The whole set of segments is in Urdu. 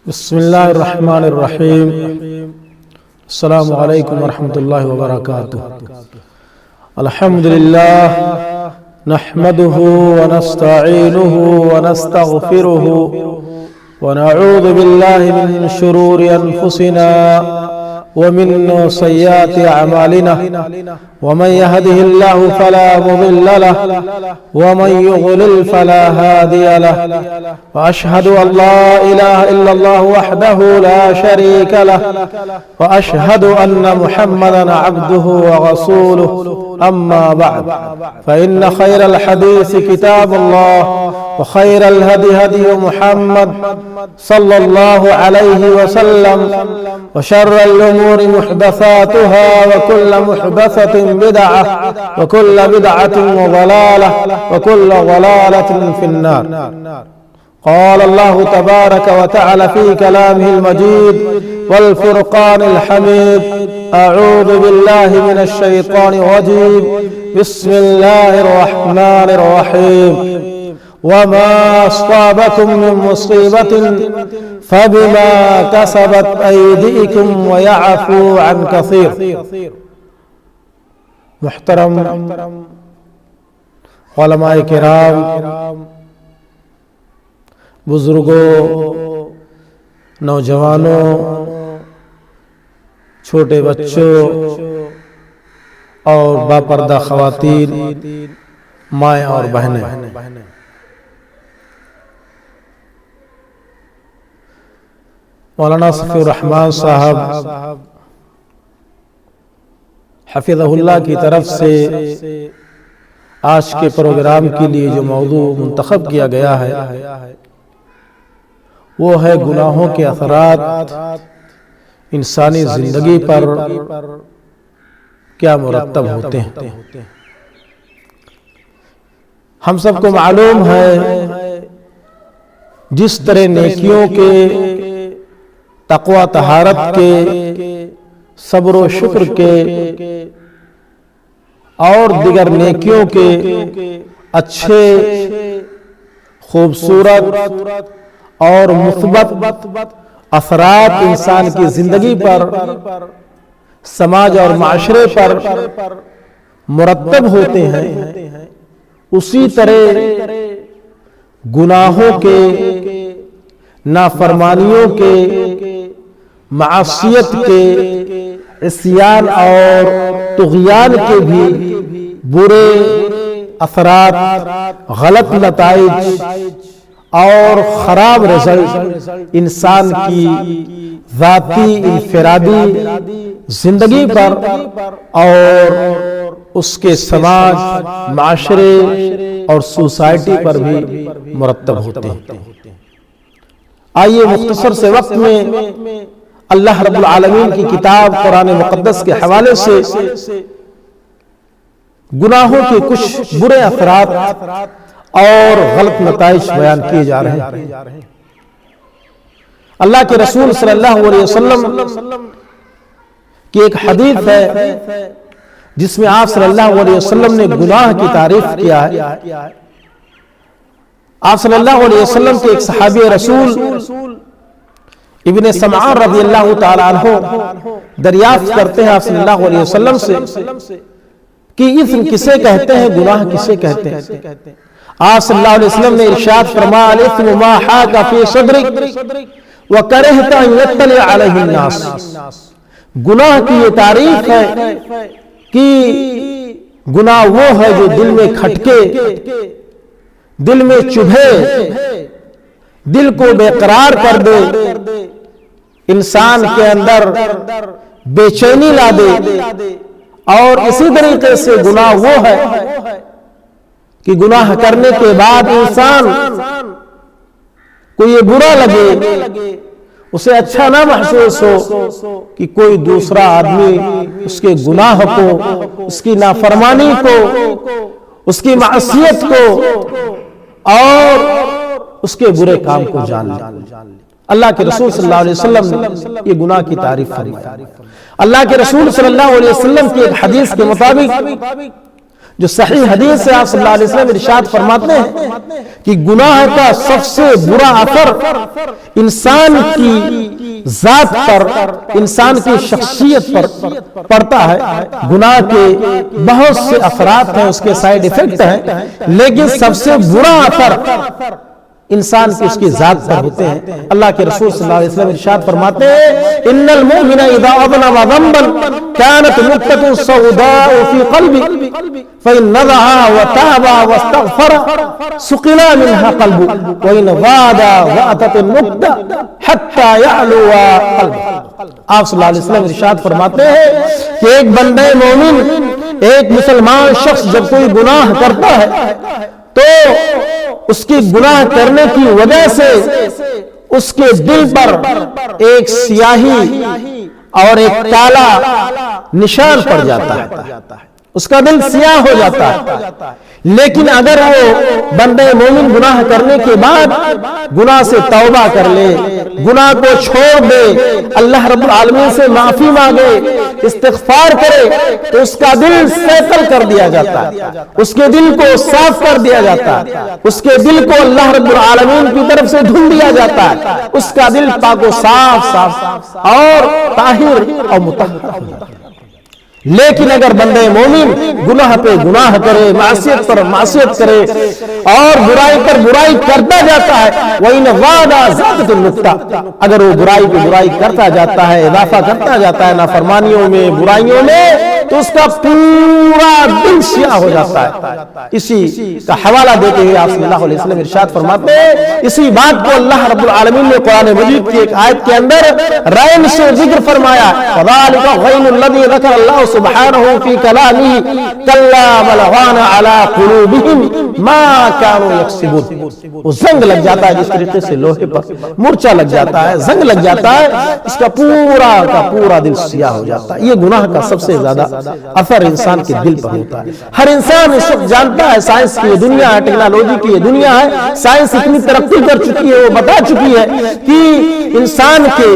بسم الله الرحمن الرحيم. السلام عليكم ورحمة الله وبركاته. الحمد لله نحمده ونستعينه ونستغفره ونعوذ بالله من شرور أنفسنا ومن سيئات أعمالنا، ومن يهده الله فلا مضل له ومن يضلل فلا هادي له، وأشهد أن لا إله إلا الله وحده لا شريك له، وأشهد أن محمدا عبده ورسوله. أما بعد، فإن خير الحديث كتاب الله، وخير الهدي هدي محمد صلى الله عليه وسلم، وشر الأمور محدثاتها، وكل محدثة بدعة، وكل بدعة ضلالة، وكل ضلالة في النار. قال الله تبارك وتعالى في كلامه المجيد والفرقان الحميد: أعوذ بالله من الشيطان الرجيم، بسم الله الرحمن الرحيم. وما أصابكم من مصيبة فبما كسبت أيديكم ويعفو عن كثير. محترم علماء کرام، بزرگوں، نوجوانوں، چھوٹے بچوں اور باپردہ خواتین، مائیں اور بہنیں، مولانا صفی الرحمن صاحب حفظہ اللہ کی طرف سے آج کے پروگرام کے لیے جو موضوع منتخب کیا گیا ہے وہ ہے گناہوں کے اثرات انسانی زندگی پر کیا مرتب ہوتے ہیں۔ ہم سب کو معلوم ہے جس طرح نیکیوں کے، تقوی طہارت کے، صبر و شکر کے اور دیگر نیکیوں کے اچھے، خوبصورت اور مثبت اثرات انسان کی زندگی پر، سماج اور معاشرے پر مرتب ہوتے ہیں، اسی طرح گناہوں کے، نافرمانیوں کے، معصیت کے، عصیان اور طغیان کے بھی برے اثرات، غلط نتائج اور خراب رزلٹ انسان کی ذاتی انفرادی زندگی پر اور اس کے سماج، معاشرے اور سوسائٹی پر بھی مرتب ہوتے ہیں۔ آئیے مختصر سے وقت میں اللہ رب العالمین کی کتاب قرآن مقدس کے حوالے سے گناہوں کے کچھ برے اثرات اور غلط نتائج بیان کیے جا رہے ہیں۔ اللہ کے رسول صلی اللہ علیہ وسلم کی ایک حدیث ہے جس میں آپ صلی اللہ علیہ وسلم نے گناہ کی تعریف کیا ہے۔ آپ صلی اللہ علیہ وسلم کے ایک صحابی رسول ابن سمعان رضی اللہ تعالیٰ عنہ دریافت کرتے ہیں آپ صلی اللہ علیہ وسلم سے کہ اسم کسے کہتے ہیں، گناہ کسے کہتے ہیں؟ آپ صلی اللہ علیہ وسلم نے ارشاد فرمایا: الاسم ما حاک فی صدرک وکرہت ان یطلع علیہ الناس۔ گناہ کی یہ تعریف ہے کہ گناہ وہ ہے جو دل میں کھٹکے، دل میں چبھے، دل کو بے قرار کر دے، انسان کے اندر بے چینی لا دے۔ اور اسی طریقے سے گناہ وہ ہے کہ گناہ کرنے کے بعد انسان کو یہ برا لگے، اسے اچھا نہ محسوس ہو کہ کوئی دوسرا آدمی اس کے گناہ کو، اس کی نافرمانی کو، اس کی معصیت کو اور اس کے برے کام کو جان لے۔ اللہ کے رسول صلی اللہ علیہ وسلم نے یہ گناہ کی تعریف فرمائی۔ اللہ کے رسول صلی اللہ علیہ وسلم کی ایک حدیث کے مطابق جو صحیح حدیث سے آپ صلی اللہ علیہ وسلم ارشاد فرماتے ہیں کہ گناہ کا سب سے برا اثر انسان کی ذات پر، انسان کی شخصیت پر پڑتا ہے۔ گناہ کے بہت سے اثرات ہیں، اس کے سائیڈ ایفیکٹ ہیں، لیکن سب سے برا اثر انسان کی اس کی ذات پر ہوتے ہیں۔ اللہ کے رسول صلی اللہ علیہ وسلم ارشاد فرماتے ہیں ان المؤمن اذا اذنب ذنبا كانت نقطة سوداء في قلبه فإن نزعها وتاب واستغفر سقل منها قلبه وإن غاد غأتت النقطة حتى يعلو قلبه۔ آپ صلی اللہ علیہ وسلم ارشاد فرماتے ہیں کہ ایک بندہ مومن، ایک مسلمان شخص جب کوئی گناہ کرتا ہے تو اس کی گناہ کرنے کی وجہ سے اس کے دل پر ایک سیاہی اور ایک کالا نشان پڑ جاتا ہے، اس کا دل سیاہ ہو جاتا ہے۔ لیکن اگر وہ بندہ مومن گناہ کرنے کے بعد گناہ سے توبہ کر لے، گناہ کو چھوڑ دے، اللہ رب العالمین سے معافی مانگے، استغفار کرے، تو اس کا دل سیتل کر دیا جاتا ہے، اس کے دل کو صاف کر دیا جاتا ہے، اس کے دل کو اللہ رب العالمین کی طرف سے دھل دیا جاتا ہے، اس کا دل پاک و صاف اور طاہر اور مطہر ہو جاتا ہے۔ لیکن اگر بندہ مومن گناہ پہ گناہ کرے، معصیت پر معصیت کرے اور برائی پر برائی کرتا جاتا ہے، وَإِنْ غَادَ زَادَتِ النُّقْطَةِ، اگر وہ برائی پہ برائی کرتا جاتا ہے، اضافہ کرتا جاتا ہے نافرمانیوں میں، برائیوں میں، تو اس کا پورا دل سیاہ ہو جاتا ہے۔ اسی کا حوالہ دیتے ہوئے آپ صلی اللہ علیہ وسلم ارشاد فرماتے ہیں، اسی بات کو اللہ رب العالمین نے قرآن مجید کی ایک آیت کے اندر رائم سے ذکر فرمایا، فَذَلِكَ غَيْنُ الَّذِي ذَكَرَ اللَّهُ سبحانه في كلامه كلا بل ران على قلوبهم ما كانوا يكسبون۔ وہ زنگ لگ جاتا ہے، جس طریقے سے لوہے پر مرچا لگ جاتا ہے، زنگ لگ جاتا ہے، اس کا پورا دل سیاہ ہو جاتا ہے۔ یہ گناہ کا سب سے زیادہ اثر انسان کے دل پر ہوتا ہے۔ ہر انسان اس وقت جانتا ہے سائنس کی یہ دنیا ہے، ٹیکنالوجی کی یہ دنیا ہے، سائنس اتنی ترقی کر چکی ہے، وہ بتا چکی ہے کہ انسان کے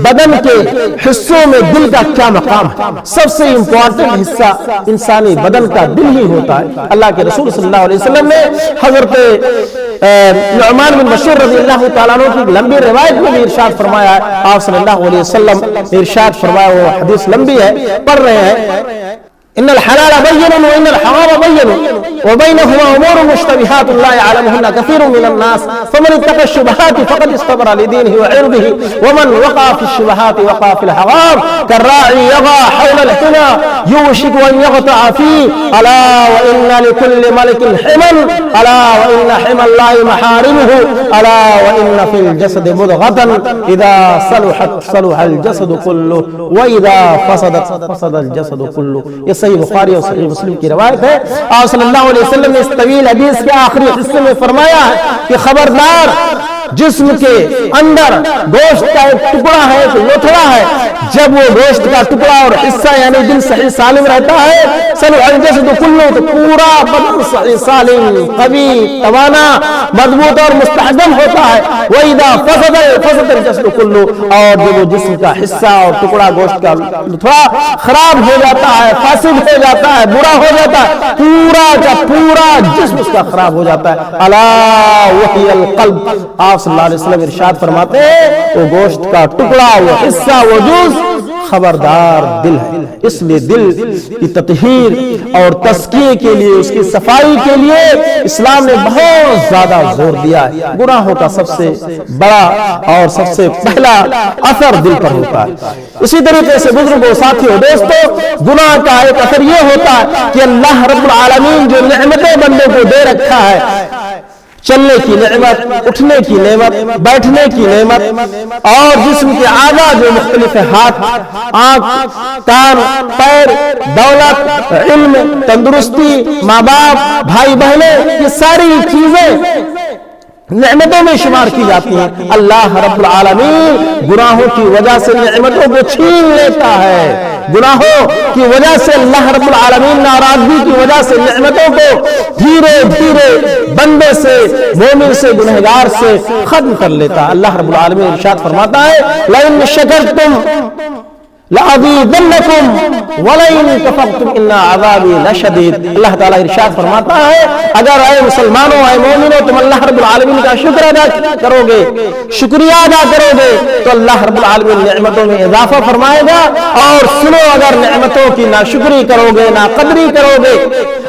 بدن کے حصوں میں دل کا کیا مقام ہے۔ سب سے امپورٹنٹ حصہ انسانی بدن کا دل ہی ہوتا ہے۔ اللہ کے رسول صلی اللہ علیہ وسلم نے حضرت نعمان بن بشیر رضی اللہ تعالیٰ عنہ کی لمبی روایت میں بھی ارشاد فرمایا ہے، آپ صلی اللہ علیہ وسلم نے ارشاد فرمایا، وہ حدیث لمبی ہے، پڑھ رہے ہیں، ان الحلال بین وان الحرام بین وبینهما امور مشتبهات لا يعلمهن كثير من الناس فمن اتقى الشبهات فقد استبرأ لدينه وعرضه ومن وقع في الشبهات وقع في الحرام كالراعي يرعى حول الحمى يوشك ان يقطع فيه الا وان لكل ملك حما الا وان حمى الله محارمه الا وان في الجسد مضغة اذا صلحت صلح الجسد كله واذا فسدت فسد الجسد كله۔ صحیح بخاری اور صحیح مسلم کی روایت ہے۔ آپ صلی اللہ علیہ وسلم نے اس طویل حدیث کے آخری حصے میں فرمایا ہے کہ خبردار، جسم کے اندر گوشت کا ایک ٹکڑا ہے، ایک لوتھڑا ہے، جب وہ گوشت کا ٹکڑا اور حصہ یعنی دل صحیح سالم رہتا ہے، صلح الجسد کلہ، تو پورا بدن صحیح سالم، قوی، توانا، مضبوط اور مستحکم ہوتا ہے۔ وَإِذَا فَسَدَ الْجَسَدُ كُلُّهُ، اور جب وہ جسم کا حصہ اور ٹکڑا گوشت کا لوتھڑا خراب ہو جاتا ہے، فاسد ہو جاتا ہے، برا ہو جاتا ہے، پورا کا پورا جسم اس کا خراب ہو جاتا ہے۔ الا وہی القلب، آپ صلی اللہ علیہ وسلم ارشاد فرماتے ہیں وہ گوشت کا ٹکڑا، وہ حصہ، وہ جز خبردار دل ہے۔ اس لیے دل کی تطہیر اور تزکیے کے لیے، اس کی صفائی کے لیے اسلام نے بہت زیادہ زور دیا ہے۔ گناہوں کا سب سے بڑا اور سب سے پہلا اثر دل پر ہوتا ہے۔ اسی طریقے سے بزرگوں، ساتھیوں، دوستوں، گناہ کا ایک اثر یہ ہوتا ہے کہ اللہ رب العالمین جو نعمتیں بندے کو دے رکھا ہے، چلنے کی نعمت، اٹھنے کی نعمت، بیٹھنے کی نعمت، اور جسم کے اعضاء جو مختلف ہاتھ، آنکھ، کان، پیر، دولت، علم، تندرستی، ماں باپ، بھائی بہنیں، یہ ساری چیزیں نعمتوں میں شمار کی جاتی ہیں۔ اللہ رب العالمین گناہوں کی وجہ سے نعمتوں کو چھین لیتا ہے، گناہوں کی وجہ سے اللہ رب العالمین ناراضگی کی وجہ سے نعمتوں کو دھیرے دھیرے بندے سے، مومن سے، گنہگار سے ختم کر لیتا ہے۔ اللہ رب العالمین ارشاد فرماتا ہے لَإِن شَكَرْتُمْ لَأَزِيدَنَّكُمْ وَلَئِن كَفَرْتُمْ إِنَّ عَذَابِي لَشَدِيدٌ۔ اللہ تعالیٰ ارشاد فرماتا ہے اگر اے مسلمانوں اے مومنوں تم اللہ رب العالمین کا شکر ادا کرو گے، شکریہ ادا کرو گے تو اللہ رب العالمین نعمتوں میں اضافہ فرمائے گا، اور سنو اگر نعمتوں کی ناشکری کرو گے، ناقدری کرو گے،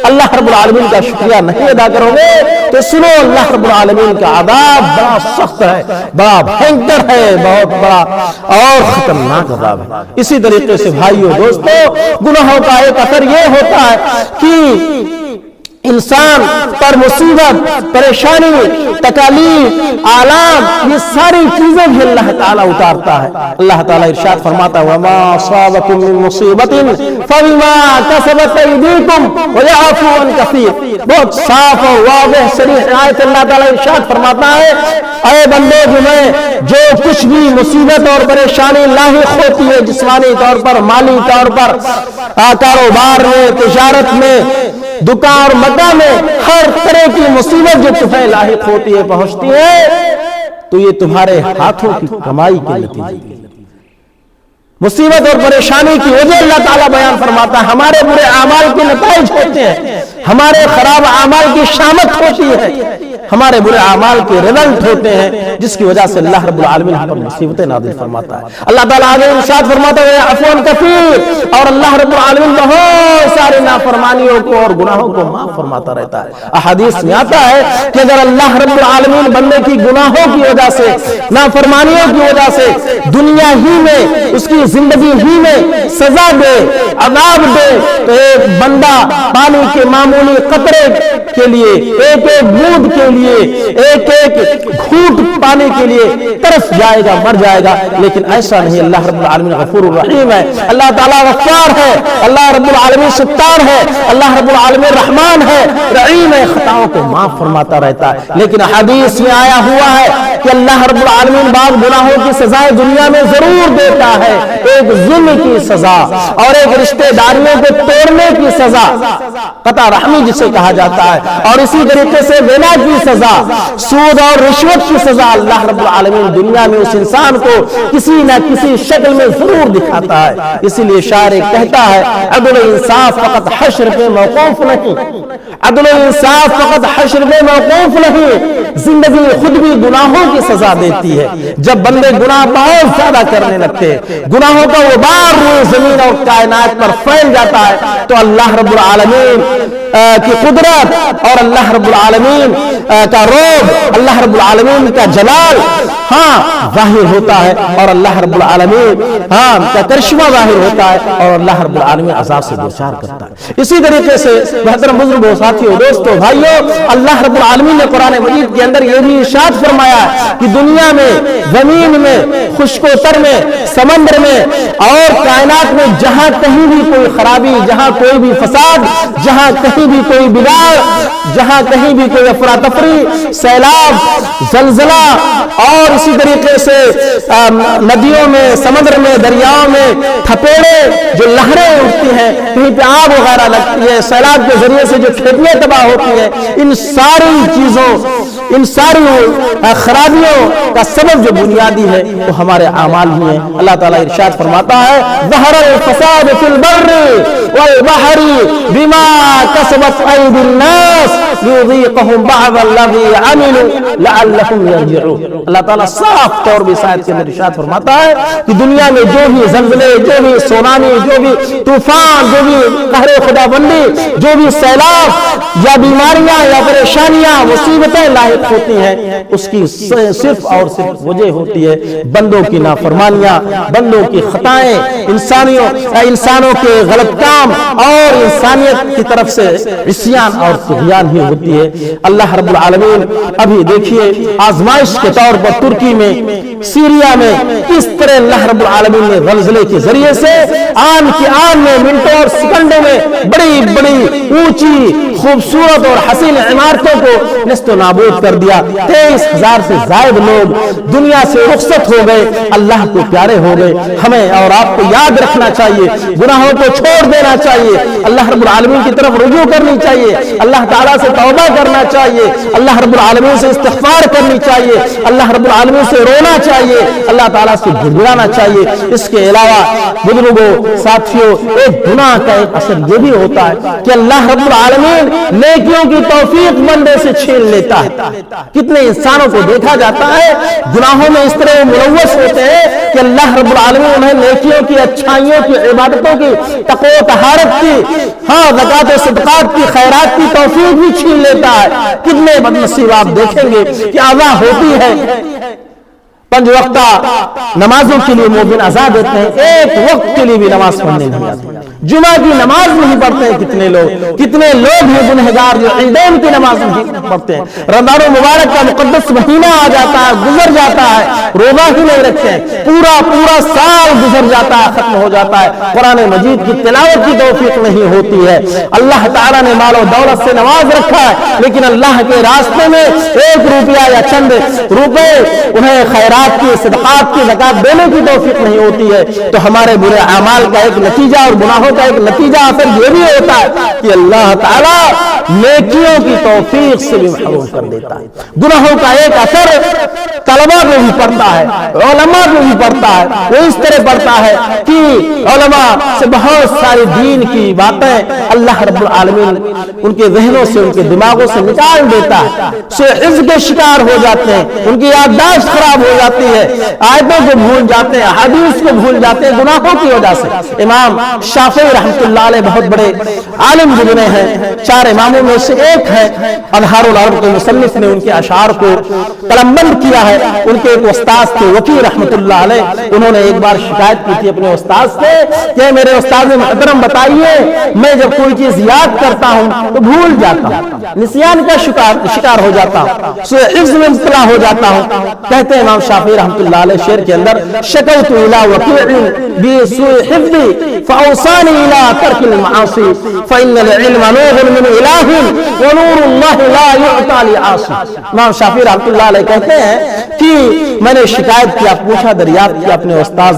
اللہ رب العالمین کا شکریہ نہیں ادا کرو گے تو سنو اللہ رب العالمین کا عذاب بڑا سخت ہے، بڑا بھینکر ہے، بہت بڑا اور خطرناک عذاب ہے۔ اسی طریقے سے بھائیو دوستو، گناہوں کا ایک اثر یہ ہوتا ہے کہ انسان پر مصیبت، پریشانی، تکالیف، آلام، یہ ساری چیزیں بھی اللہ تعالیٰ اتارتا ہے۔ اللہ تعالیٰ ارشاد فرماتا ہے وَمَا أَصَابَكُم مِّن مُّصِيبَةٍ فَبِمَا كَسَبَتْ أَيْدِيكُمْ وَيَعْفُو عَن كَثِيرٍ۔ بہت صاف اور واضح صریح آیت اللہ تعالیٰ ارشاد فرماتا ہے اے بندے تمہیں جو کچھ بھی مصیبت اور پریشانی لاحق ہوتی ہے جسمانی طور پر، مالی طور پر، کاروبار میں، تجارت میں، دکان اور مکہ میں، ہر طرح کی مصیبت جو تمہیں لاحق ہوتی ہے، پہنچتی ہے، تو یہ تمہارے ہاتھوں کی کمائی کے نتیجے۔ مصیبت اور پریشانی کی وجہ اللہ تعالیٰ بیان فرماتا ہے ہمارے برے اعمال کے نتائج ہوتے ہیں، ہمارے خراب اعمال کی شامت ہوتی ہے، ہمارے برے اعمال کے رزلٹ ہوتے ہیں، جس کی وجہ سے اللہ رب العالمین ہم پر مصیبتیں نازل فرماتا ہے۔ اللہ تعالیٰ آگے ارشاد فرماتا ہے عفو کثیر، اور اللہ رب العالمین بہت سارے نافرمانیوں کو اور گناہوں کو معاف فرماتا رہتا ہے۔ احادیث میں آتا ہے کہ اگر اللہ رب العالمین بندے کی گناہوں کی وجہ سے، نافرمانیوں کی وجہ سے دنیا ہی میں، اس کی زندگی ہی میں سزا دے، عذاب دے، تو ایک بندہ پانی کے معمولی قطرے کے لیے، ایک ایک بوند کے لیے، ایک ایک گھونٹ پانی کے لیے ترس جائے گا، مر جائے گا، لیکن ایسا نہیں۔ اللہ رب العالمین غفور الرحیم ہے، اللہ تعالیٰ غفار ہے، اللہ رب العالمین ستار ہے، اللہ رب العالمین رحمان ہے، رحیم ہے، خطاؤں کو معاف فرماتا رہتا ہے۔ لیکن حدیث میں آیا ہوا ہے کہ اللہ رب العالمین بعض گناہوں کی سزائیں دنیا میں ضرور دیتا ہے، ایک ظلم کی سزا اور ایک رشتہ داریوں کو توڑنے کی سزا، قطع رحمی جسے کہا جاتا ہے، اور اسی طریقے سے زنا کی سزا، سود اور رشوت کی سزا اللہ رب العالمین دنیا میں اس انسان کو کسی نہ کسی شکل میں ضرور دکھاتا ہے۔ اسی لیے شاعر کہتا ہے عدل انصاف فقط حشر پہ موقوف نہیں، عدل انصاف فقط حشر پہ موقوف نہیں، زندگی خود بھی گناہوں کی سزا دیتی ہے۔ جب بندے گناہ بہت زیادہ کرنے لگتے ہیں، گناہوں کا غبار روئے زمین اور کائنات پر پھیل جاتا ہے، تو اللہ رب العالمین کی قدرت اور اللہ رب العالمین کا روب، اللہ رب العالمین کا جلال ظاہر ہوتا ہے، اور اللہ رب العالمین کا کرشمہ ظاہر ہوتا ہے، اور اللہ رب العالمین عذاب سے دوچار کرتا ہے۔ اسی طریقے سے محترم بزرگوں، ساتھیوں، دوستوں، بھائیوں، اللہ رب العالمین نے قرآن مجید کے اندر یہ بھی ارشاد فرمایا کہ دنیا میں، زمین میں، خشک و تر میں، سمندر میں اور کائنات میں جہاں کہیں بھی کوئی خرابی، جہاں کوئی بھی فساد، جہاں کہیں بھی کوئی بگاڑ، جہاں کہیں بھی کوئی افراتفری، سیلاب، زلزلہ، اور اسی طریقے سے ندیوں میں، سمندر میں، دریاؤں میں تھپیڑے، جو لہریں اٹھتی ہیں، کہیں پہ آگ وغیرہ لگتی ہے، سیلاب کے ذریعے سے جو کھیتیاں تباہ ہوتی ہیں، ان ساری چیزوں، ان ساری خرابیوں کا سبب جو بنیادی ہے وہ ہمارے اعمال ہی ہیں۔ اللہ تعالیٰ ارشاد فرماتا ہے ظہر الفساد فی البر والبحر بما کسبت ایدی الناس لیذیقہم بعض الذی عملوا لعلہم یرجعون۔ اللہ تعالیٰ صاف طور بھی آیت کے اندر ارشاد فرماتا ہے کہ دنیا میں جو بھی زلزلے، جو بھی سونامی، جو بھی طوفان، جو بھی قہر خدا بندی، جو بھی سیلاب یا بیماریاں یا پریشانیاں، مصیبتیں لاحق ہوتی ہیں، اس کی صرف اور صرف وجہ ہوتی ہے بندوں کی نافرمانیاں، بندوں کی خطائیں، انسانوں کے غلط کام، اور انسانیت کی طرف سے عصیان اور طغیان ہی ہوتی ہے۔ اللہ رب العالمین ابھی دیکھیے آزمائش کے طور پر ترکی میں، سیریا میں کس طرح اللہ رب العالمین نے زلزلے کے ذریعے سے آن کی آن میں، منٹوں اور سیکنڈوں میں بڑی بڑی اونچی خوبصورت اور حسین عمارتوں کو نست و نابود کر دیا. 23,000 سے زائد لوگ دنیا سے رخصت ہو گئے, اللہ کو پیارے ہو گئے. ہمیں اور آپ کو یاد رکھنا چاہیے, گناہوں کو چھوڑ دینا چاہیے, اللہ رب العالمین کی طرف رجوع کرنی چاہیے, اللہ تعالیٰ سے توبہ کرنا چاہیے, اللہ رب العالمین سے استغفار کرنی چاہیے, اللہ رب العالمین سے رونا چاہیے, اللہ تعالیٰ سے گڑگڑانا چاہیے. اس کے علاوہ بزرگوں, ساتھیوں, ایک گناہ کا ایک اثر یہ بھی ہوتا ہے کہ اللہ رب العالمین نیکیوں کی توفیق بندے سے چھین لیتا ہے. کتنے انسانوں کو دیکھا جاتا ہے گناہوں میں اس طرح ملوث ہوتے ہیں کہ اللہ رب العالمین انہیں نیکیوں کی, اچھائیوں کی, عبادتوں کی, تقوی و طہارت کی, زکات و صدقات کی, خیرات کی توفیق بھی چھین لیتا ہے. کتنے بدنصیب آپ دیکھیں گے کہ اذان ہوتی ہے, 5 وقتہ نمازوں کے لیے مومن اذان دیتے ہیں, ایک وقت کے لیے بھی نماز پڑھنے نہیں آتے, جمعہ کی نماز نہیں پڑھتے ہیں. کتنے لوگ ہیں گنہگار جو عیدین کی نماز نہیں پڑھتے ہیں. رمضان المبارک کا مقدس مہینہ آ جاتا ہے, گزر جاتا ہے, روزہ ہی نہیں رکھتے ہیں, پورا سال گزر جاتا ہے, ختم ہو جاتا ہے, قرآن مجید کی تلاوت کی توفیق نہیں ہوتی ہے. اللہ تعالیٰ نے مال و دولت سے نواز رکھا ہے, لیکن اللہ کے راستے میں 1 روپیہ یا چند روپے انہیں خیرات کی, صدقات کی, زکات دینے کی توفیق نہیں ہوتی ہے. تو ہمارے برے اعمال کا ایک نتیجہ اور گناہوں کا ایک نتیجہ اثر یہ بھی ہوتا ہے کہ اللہ تعالیٰ نیکیوں کی توفیق سے بھی محروم کر دیتا ہے. گناہوں کا ایک اثر طلباء میں بھی پڑتا ہے, علماء میں بھی پڑتا ہے. وہ اس طرح پڑتا ہے کہ علماء سے بہت ساری دین کی باتیں اللہ رب العالمین ان کے ذہنوں سے, ان کے دماغوں سے نکال دیتا ہے. حفظ کے شکار ہو جاتے ہیں, ان کی یادداشت خراب ہو جاتی ہے, آیتوں کو بھول جاتے ہیں, حدیث کو بھول جاتے ہیں گناہوں کی وجہ سے. امام شافعی رحمۃ اللہ علیہ بہت بڑے عالم گزرے ہیں, 4 اماموں میں سے ایک ہے. اظہار العرب کے مصنف نے ان کے اشعار کو قلمبند کیا ہے. ان کے ایک استاد تھے وکیع رحمۃ اللہ علیہ, انہوں نے ایک بار شکایت کی تھی اپنے استاد سے کہ میرے استاد محترم بتائیے, میں جب کوئی چیز یاد کرتا ہوں تو بھول جاتا ہوں, نسیان کا شکار ہو جاتا ہوں, حفظ میں مبتلا ہو جاتا ہوں. کہتے ہیں امام شافعی رحمۃ اللہ علیہ شعر کے اندر, شکوت الی وکیع بسوء حفظی فاوصانی الی ترک المعاصی فإن العلم نور من الہ ونور اللہ لا یعطی لعاصی. امام شافعی رحمۃ اللہ علیہ کہتے ہیں کہ میں نے شکایت کیا, پوچھا, دریافت کیا اپنے استاد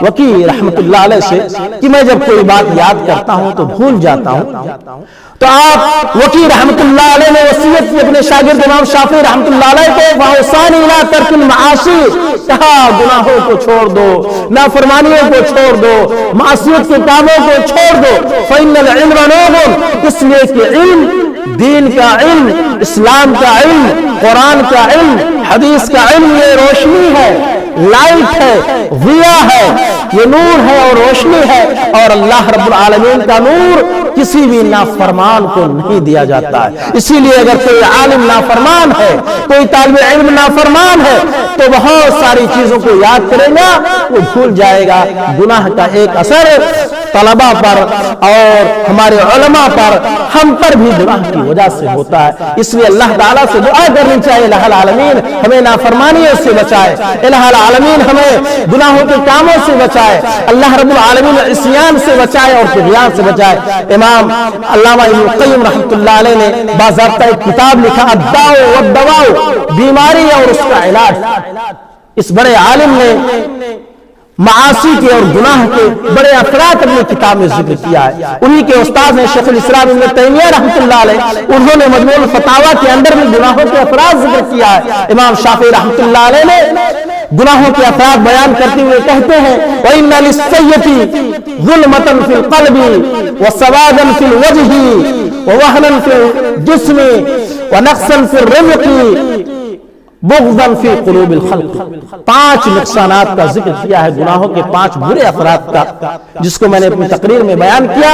وکیع رحمۃ اللہ علیہ سے کہ میں جب کوئی بات یاد کرتا ہوں تو بھول جاتا ہوں. تو آپ وکیع رحمۃ اللہ علیہ نے وصیت کی اپنے شاگرد امام شافعی رحمۃ اللہ علیہ کو, فاوصانی الی ترک المعاصی, کہا گناہوں کو چھوڑ دو, نافرمانیوں کو چھوڑ دو, معصیت کے کاموں کو چھوڑ دو. فإن العلم نور, اس لیے کہ علم, دین کا علم, اسلام کا علم, قرآن کا علم, حدیث کا علم, یہ روشنی ہے, لائٹ ہے, ضیاء ہے, یہ نور ہے اور روشنی ہے. اور اللہ رب العالمین کا نور کسی بھی نافرمان کو نہیں دیا جاتا ہے. اسی لیے اگر کوئی عالم نافرمان ہے, کوئی طالب علم نافرمان ہے, تو بہت ساری چیزوں کو یاد کرے گا, وہ بھول جائے گا. گناہ کا ایک اثر طلباء پر اور ہمارے علماء پر, ہم پر بھی گناہ کی وجہ سے ہوتا ہے. اس لیے اللہ تعالیٰ سے دعا کرنی چاہیے, الہ العالمین ہمیں نافرمانیوں سے بچائے, الہ العالمین ہمیں گناہوں کے کاموں سے بچائے, اللہ رب العالمین عصیان سے بچائے اور طغیان سے بچائے. امام علامہ ابن القیم رحمۃ اللہ علیہ نے باضابطہ ایک کتاب لکھا, الداء والدواء, بیماری اور اس کا علاج. اس بڑے عالم نے معاصی کے اور گناہ کے بڑے اثرات اپنی کتاب میں ذکر کیا ہے. انہی کے استاد ہیں شیخ الاسلام ابن تیمیہ رحمۃ اللہ علیہ, انہوں نے مجموع الفتاوی کے اندر بھی گناہوں کے اثرات ذکر کیا ہے. امام شافعی رحمۃ اللہ علیہ نے گناہوں کے اثرات بیان کرتے ہوئے کہتے ہیں, وَإِنَّ لِلسَّيِّئَةِ ظُلْمَةً فِي الْقَلْبِ وَسَوَادًا فِي الْوَجْهِ وَوَهْنًا فِي الْجِسْمِ وَنَقْصًا فِي الرِّزْقِ بغضاً فی قلوب الخلق. 5 نقصانات کا ذکر کیا ہے, گناہوں کے 5 برے اثرات کا, جس کو میں نے اپنی تقریر میں بیان کیا.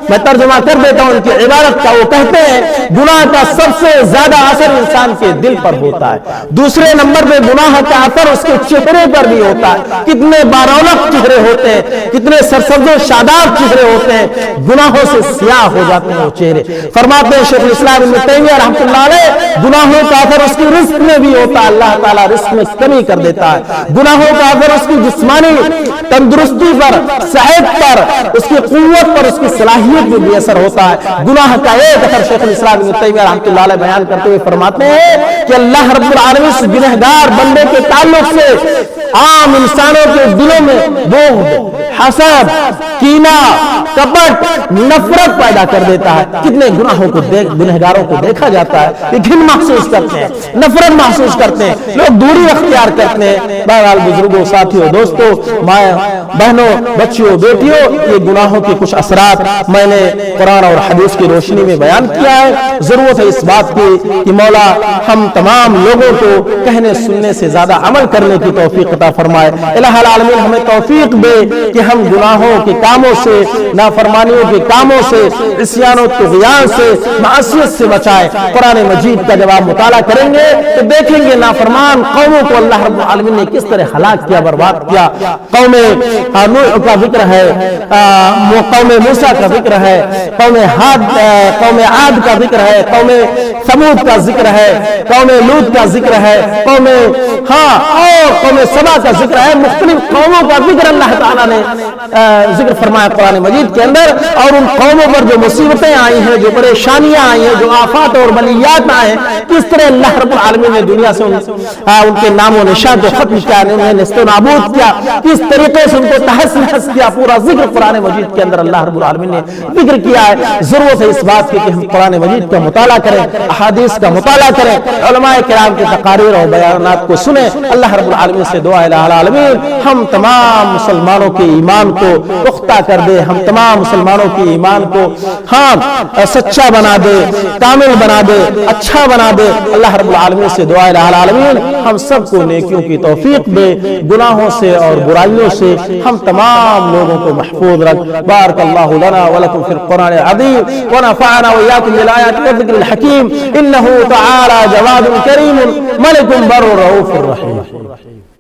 میں ترجمہ کر دیتا ہوں ان کی عبارت کا. وہ کہتے ہیں گناہ کا سب سے زیادہ اثر انسان کے دل پر ہوتا ہے. دوسرے نمبر پہ گناہ کا اثر اس کے چہرے پر بھی ہوتا ہے. کتنے بارونق چہرے ہوتے ہیں, کتنے سرسبز و شاداب چہرے ہوتے ہیں, گناہوں سے سیاہ ہو جاتے ہیں وہ چہرے. فرماتے ہیں شیخ الاسلام ابن تیمیہ رحمۃ اللہ علیہ, گناہوں کا اثر اس کی رزق میں بھی ہوتا ہوتا ہے اللہ تعالیٰ رزق میں کمی کر دیتا ہے۔ گناہوں کا اثر اس کی جسمانی تندرستی پر، صحت پر، اس کی قوت پر، اس کی صلاحیت میں بھی اثر ہوتا ہے۔ گناہ کا ایک اثر شیخ الاسلام ابن تیمیہ رحمۃ اللہ علیہ بیان کرتے ہوئے فرماتے ہیں کہ اللہ رب العالمین اس گنہگار بندے کے تعلق سے عام انسانوں کے دلوں میں بغض، حسد، کینہ، کپٹ، نفرت پیدا کر دیتا ہے۔ کتنے گناہوں کو گنہگاروں کو دیکھا جاتا ہے کہ گھن محسوس کرتے ہیں، نفرت محسوس کرتے ہیں، لوگ دوری اختیار کرتے ہیں۔ بہرحال بزرگوں، ساتھیوں، دوستوں، ماں بہنوں، بچیوں، بیٹیوں، یہ گناہوں کے کچھ اثرات میں نے قرآن اور حدیث کی روشنی میں بیان کیا ہے۔ ضرورت ہے اس بات کی کہ مولا ہم تمام لوگوں کو کہنے سننے سے زیادہ عمل کرنے کی توفیق عطا فرمائے۔ الہ العالمین ہمیں توفیق دے کہ ہم گناہوں کے کاموں سے، نافرمانیوں کے کاموں سے، عصیان و طغیان سے، معصیت سے بچائے۔ قرآن مجید کا جب آپ مطالعہ کریں گے تو دیکھیں گے نافرمان قوموں کو اللہ رب العالمین نے کس طرح ہلاک کیا، برباد کیا۔ قوم نوح کا ذکر ہے، قوم موسیٰ کا ذکر ہے، قوم عاد کا ذکر ہے، قوم ثمود کا ذکر ہے، قوم لوط کا ذکر ہے، اور قوم سبا کا ذکر ہے۔ مختلف قوموں کا ذکر اللہ تعالیٰ نے ذکر فرمایا قرآن مجید کے اندر، اور ان قوموں پر جو مصیبتیں آئی ہیں، جو پریشانیاں آئی ہیں، جو آفات اور بلیات آئے ہیں، کس طرح اللہ رب العالمین نے دنیا سے ان کے نام و نشان کو ختم کیا، انہیں نیست و نابود کیا، کس طریقے سے ان کو تہس نہس کیا، پورا ذکر قرآن مجید کے اندر اللہ رب العالمین نے ذکر کیا ہے۔ ضرورت ہے اس بات کی کہ ہم قرآن مجید کا مطالعہ کریں، احادیث کا مطالعہ کریں، علماء کرام کے تقاریر اور بیانات کو سنیں۔ اللہ رب العالمین سے دعا الہ العالمین ہم تمام مسلمانوں کے ایمان کو پختہ کر دے، ہم تمام مسلمانوں کے ایمان کو سچا بنا دے، کامل بنا دے، اچھا بنا دے۔ اللہ رب العالمین سے دعا الہ العالمین ہم سب کو نیکیوں کی توفیق دے، گناہوں سے اور برائیوں سے ہم تمام لوگوں کو محفوظ رکھ۔ بارک اللہ لنا ولکم فی القرآن العظیم ونفعنا وإياكم بالآیات والذکر الحکیم، انہ تعالی جواد کریم ملک بر رؤوف رحیم۔